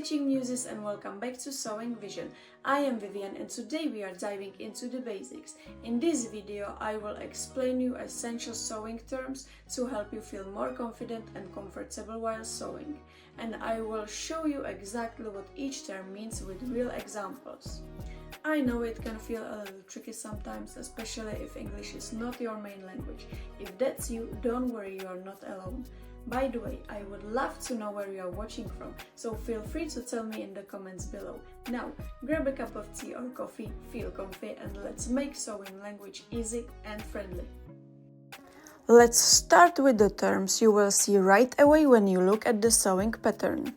Topstitching muses and welcome back to Sewing Vision. I am Vivian and today we are diving into the basics. In this video I will explain you essential sewing terms to help you feel more confident and comfortable while sewing. And I will show you exactly what each term means with real examples. I know it can feel a little tricky sometimes, especially if English is not your main language. If that's you, don't worry, you are not alone. By the way, I would love to know where you are watching from, so feel free to tell me in the comments below. Now, grab a cup of tea or coffee, feel comfy, and let's make sewing language easy and friendly. Let's start with the terms you will see right away when you look at the sewing pattern.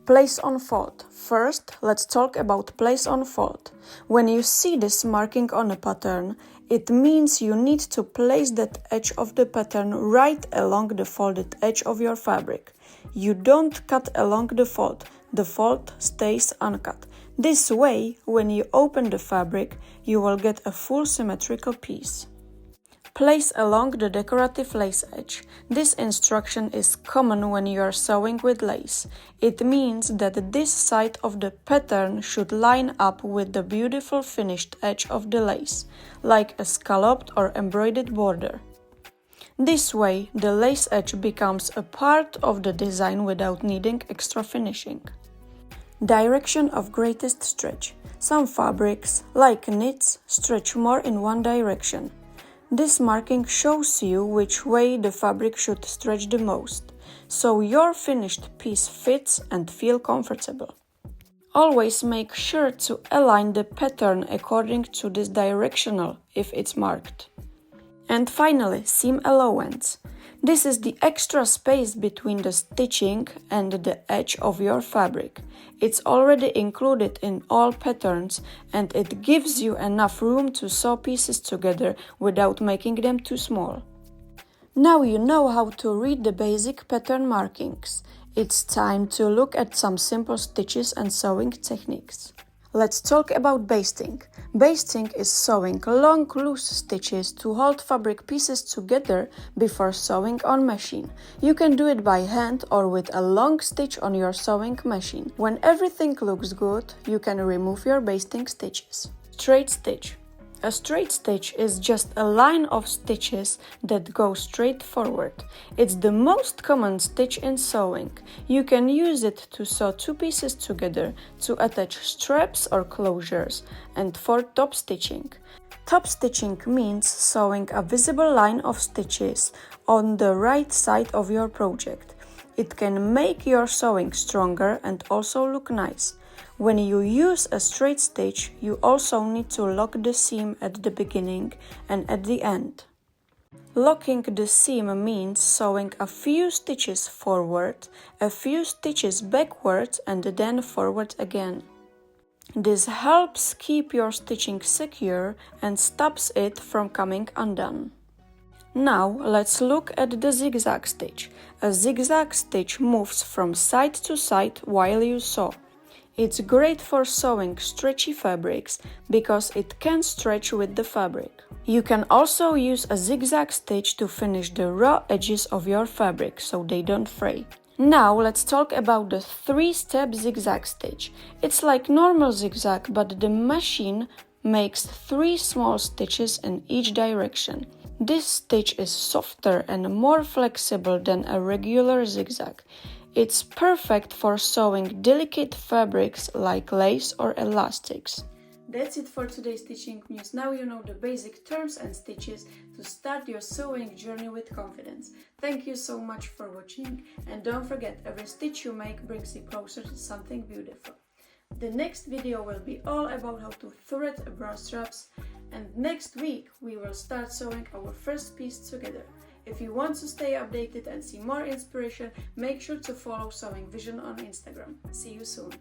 Place on fold. First, let's talk about place on fold. When you see this marking on a pattern, it means you need to place that edge of the pattern right along the folded edge of your fabric. You don't cut along the fold stays uncut. This way, when you open the fabric, you will get a full symmetrical piece. Place along the decorative lace edge. This instruction is common when you are sewing with lace. It means that this side of the pattern should line up with the beautiful finished edge of the lace, like a scalloped or embroidered border. This way, the lace edge becomes a part of the design without needing extra finishing. Direction of greatest stretch. Some fabrics, like knits, stretch more in one direction. This marking shows you which way the fabric should stretch the most, so your finished piece fits and feel comfortable. Always make sure to align the pattern according to this directional if it's marked. And finally, seam allowance. This is the extra space between the stitching and the edge of your fabric. It's already included in all patterns and it gives you enough room to sew pieces together without making them too small. Now you know how to read the basic pattern markings. It's time to look at some simple stitches and sewing techniques. Let's talk about basting. Basting is sewing long loose stitches to hold fabric pieces together before sewing on machine. You can do it by hand or with a long stitch on your sewing machine. When everything looks good, you can remove your basting stitches. Straight stitch. A straight stitch is just a line of stitches that go straight forward. It's the most common stitch in sewing. You can use it to sew two pieces together, to attach straps or closures, and for top stitching. Top stitching means sewing a visible line of stitches on the right side of your project. It can make your sewing stronger and also look nice. When you use a straight stitch, you also need to lock the seam at the beginning and at the end. Locking the seam means sewing a few stitches forward, a few stitches backward and then forward again. This helps keep your stitching secure and stops it from coming undone. Now let's look at the zigzag stitch. A zigzag stitch moves from side to side while you sew. It's great for sewing stretchy fabrics because it can stretch with the fabric. You can also use a zigzag stitch to finish the raw edges of your fabric so they don't fray. Now let's talk about the 3-step zigzag stitch. It's like normal zigzag, but the machine makes 3 small stitches in each direction. This stitch is softer and more flexible than a regular zigzag. It's perfect for sewing delicate fabrics like lace or elastics. That's it for today's stitching news. Now you know the basic terms and stitches to start your sewing journey with confidence. Thank you so much for watching, and don't forget, every stitch you make brings you closer to something beautiful. The next video will be all about how to thread bra straps, and next week we will start sewing our first piece together. If you want to stay updated and see more inspiration, make sure to follow Sewing Vision on Instagram. See you soon!